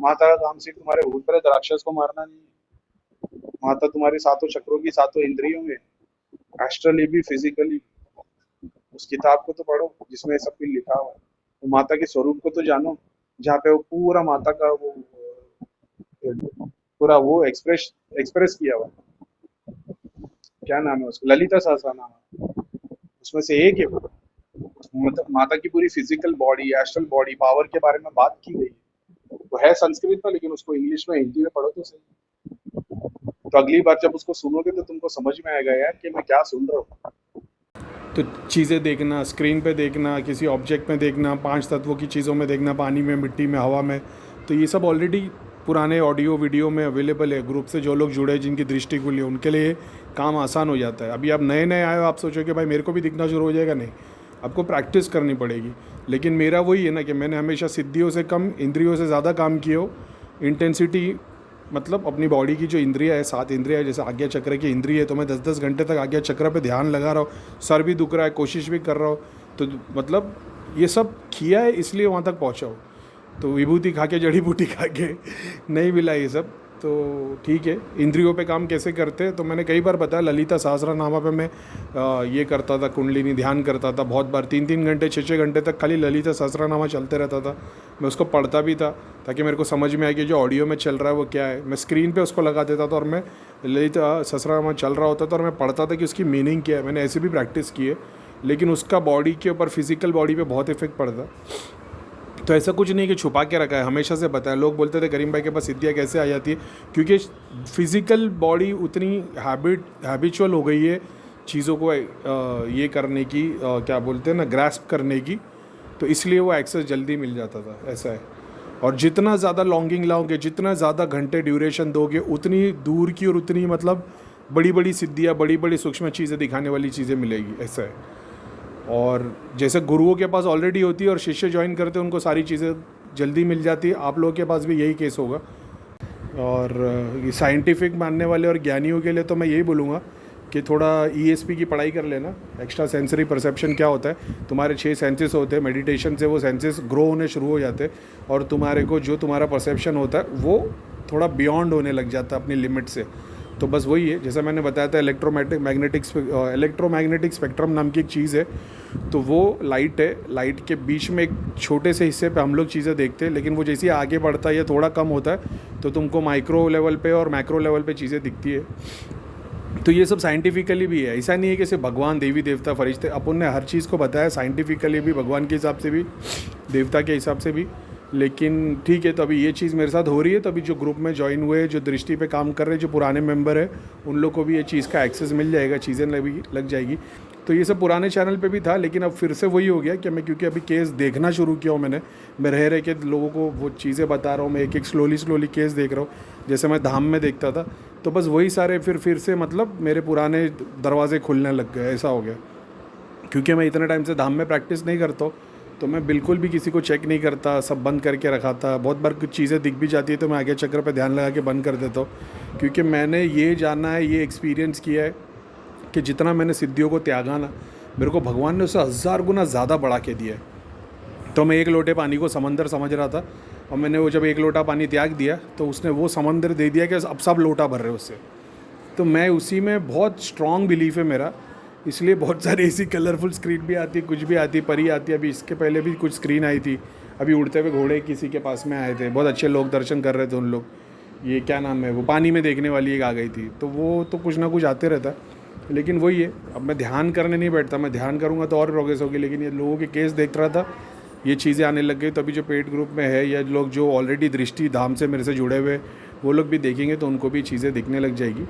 माता का काम सिर्फ तुम्हारे भूत प्रेत राक्षस को मारना नहीं है। माता तुम्हारे सातों चक्रों की सातों इंद्रियों में, एस्ट्रली भी फिजिकली। उस किताब को तो पढ़ो जिसमें सब कुछ लिखा हुआ है। तो माता के स्वरूप को तो जानो, जहाँ पे वो पूरा माता का वो पूरा वो एक्सप्रेस एक्सप्रेस किया हुआ है। क्या नाम है उसका, ललिता सहस्त्रनाम है। उसमें से एक है वो। मतलब माता की पूरी physical body, astral body, power के बारे में बात की गई है। वो है संस्कृत में, लेकिन उसको इंग्लिश में, हिंदी में पढ़ो तो सही। तो अगली बार जब उसको सुनोगे तो तुमको समझ में आएगा यार कि मैं क्या सुन रहा हूँ। तो चीज़ें देखना, स्क्रीन पे देखना, किसी ऑब्जेक्ट में देखना, 5 तत्वों की चीज़ों में देखना, पानी में, मिट्टी में, हवा में, तो ये सब ऑलरेडी पुराने ऑडियो वीडियो में अवेलेबल है। ग्रुप से जो लोग जुड़े, जिनकी दृष्टि खुली है, उनके लिए काम आसान हो जाता है। अभी आप नए नए आए हो, आप सोचो कि भाई मेरे को भी दिखना शुरू हो जाएगा, नहीं, आपको प्रैक्टिस करनी पड़ेगी। लेकिन मेरा वही है ना कि मैंने हमेशा सिद्धियों से कम इंद्रियों से ज़्यादा काम किया हो। इंटेंसिटी मतलब अपनी बॉडी की जो इंद्रिया है, 7 इंद्रिया है, जैसे आज्ञा चक्र की इंद्रिय है, तो मैं 10-10 घंटे तक आज्ञा चक्र पे ध्यान लगा रहा हूँ, सर भी दुख रहा है, कोशिश भी कर रहा हूँ। तो मतलब ये सब किया है, इसलिए वहाँ तक पहुँचा हूँ। तो विभूति खा के, जड़ी बूटी खा के नहीं मिला ये सब। तो ठीक है, इंद्रियों पे काम कैसे करते हैं तो मैंने कई बार बताया। ललिता सहस्त्रनामा पे मैं ये करता था, कुंडलिनी ध्यान करता था बहुत बार, 3-3 घंटे 6-6 घंटे तक खाली ललिता सहस्त्रनामा चलते रहता था। मैं उसको पढ़ता भी था ताकि मेरे को समझ में आए कि जो ऑडियो में चल रहा है वो क्या है। मैं स्क्रीन पे उसको लगा देता था और मैं ललिता सहस्त्रनामा चल रहा होता था और मैं पढ़ता था कि उसकी मीनिंग क्या है। मैंने ऐसे भी प्रैक्टिस की है, लेकिन उसका बॉडी के ऊपर, फिजिकल बॉडी पे बहुत इफेक्ट पड़ता। तो ऐसा कुछ नहीं कि छुपा के रखा है, हमेशा से बताया। लोग बोलते थे करीम भाई के पास सिद्धियाँ कैसे आ जाती है, क्योंकि फिज़िकल बॉडी उतनी हैबिचुअल हो गई है चीज़ों को ये करने की, क्या बोलते हैं ना, ग्रास्प करने की। तो इसलिए वो एक्सेस जल्दी मिल जाता था, ऐसा है। और जितना ज़्यादा लॉन्गिंग लाओगे, जितना ज़्यादा घंटे ड्यूरेशन दोगे, उतनी दूर की और उतनी मतलब बड़ी बड़ी सिद्धियाँ, बड़ी बड़ी सूक्ष्म चीज़ें दिखाने वाली चीज़ें मिलेगी, ऐसा है। और जैसे गुरुओं के पास ऑलरेडी होती है और शिष्य ज्वाइन करते हैं, उनको सारी चीज़ें जल्दी मिल जाती है, आप लोगों के पास भी यही केस होगा। और ये साइंटिफिक मानने वाले और ज्ञानियों के लिए तो मैं यही बोलूँगा कि थोड़ा ESP की पढ़ाई कर लेना। एक्स्ट्रा सेंसरी परसेप्शन क्या होता है, तुम्हारे 6 सेंसेस होते हैं, मेडिटेशन से वो सेंसेस ग्रो होने शुरू हो जाते हैं और तुम्हारे को जो तुम्हारा परसेप्शन होता है वो थोड़ा बियॉन्ड होने लग जाता है अपनी लिमिट से। तो बस वही है, जैसा मैंने बताया था, इलेक्ट्रोमैग्नेटिक स्पेक्ट्रम नाम की एक चीज़ है। तो वो लाइट है, लाइट के बीच में एक छोटे से हिस्से पे हम लोग चीज़ें देखते हैं, लेकिन वो जैसे ही आगे बढ़ता है या थोड़ा कम होता है तो तुमको माइक्रो लेवल पे और मैक्रो लेवल पे चीज़ें दिखती है। तो ये सब साइंटिफिकली भी है, ऐसा नहीं है कि सिर्फ भगवान, देवी देवता, फरिश्ते, अपन ने हर चीज़ को बताया साइंटिफिकली भी, भगवान के हिसाब से भी, देवता के हिसाब से भी। लेकिन ठीक है, तो अभी ये चीज़ मेरे साथ हो रही है, तो अभी जो ग्रुप में ज्वाइन हुए, जो दृष्टि पे काम कर रहे हैं, जो पुराने मेंबर है, उन लोग को भी ये चीज़ का एक्सेस मिल जाएगा, चीज़ें लग जाएगी। तो ये सब पुराने चैनल पे भी था, लेकिन अब फिर से वही हो गया कि मैं, क्योंकि अभी केस देखना शुरू किया हूँ मैंने, मैं रह के लोगों को वो चीज़ें बता रहा हूँ, मैं एक एक स्लोली केस देख रहा हूँ, जैसे मैं धाम में देखता था। तो बस वही सारे फिर से मतलब मेरे पुराने दरवाजे खुलने लग गए, ऐसा हो गया। क्योंकि मैं इतने टाइम से धाम में प्रैक्टिस नहीं करता हूँ, तो मैं बिल्कुल भी किसी को चेक नहीं करता, सब बंद करके रखा था। बहुत बार कुछ चीज़ें दिख भी जाती है तो मैं आगे चक्र पे ध्यान लगा के बंद कर देता हूँ, क्योंकि मैंने ये जाना है, ये एक्सपीरियंस किया है कि जितना मैंने सिद्धियों को त्यागा ना, मेरे को भगवान ने उससे 1000 गुना ज़्यादा बढ़ा के दिया है। तो मैं 1 लोटे पानी को समंदर समझ रहा था, और मैंने वो जब 1 लोटा पानी त्याग दिया तो उसने वो समंदर दे दिया कि अब सब लोटा भर रहे उससे। तो मैं उसी में बहुत स्ट्रॉन्ग बिलीफ है मेरा, इसलिए बहुत सारी ऐसी कलरफुल स्क्रीन भी आती, कुछ भी आती, परी आती। अभी इसके पहले भी कुछ स्क्रीन आई थी, अभी उड़ते हुए घोड़े किसी के पास में आए थे, बहुत अच्छे लोग दर्शन कर रहे थे उन लोग। ये क्या नाम है, वो पानी में देखने वाली एक आ गई थी। तो वो तो कुछ ना कुछ आते रहता है, लेकिन वही है, अब मैं ध्यान करने नहीं बैठता। मैं ध्यान करूँगा तो और प्रोग्रेस होगी, लेकिन ये लोगों के केस देख रहा था, ये चीज़ें आने लग गई। तो अभी जो पेड ग्रुप में है, या लोग जो ऑलरेडी दृष्टि धाम से मेरे से जुड़े हुए, वो लोग भी देखेंगे तो उनको भी चीज़ें दिखने लग जाएगी।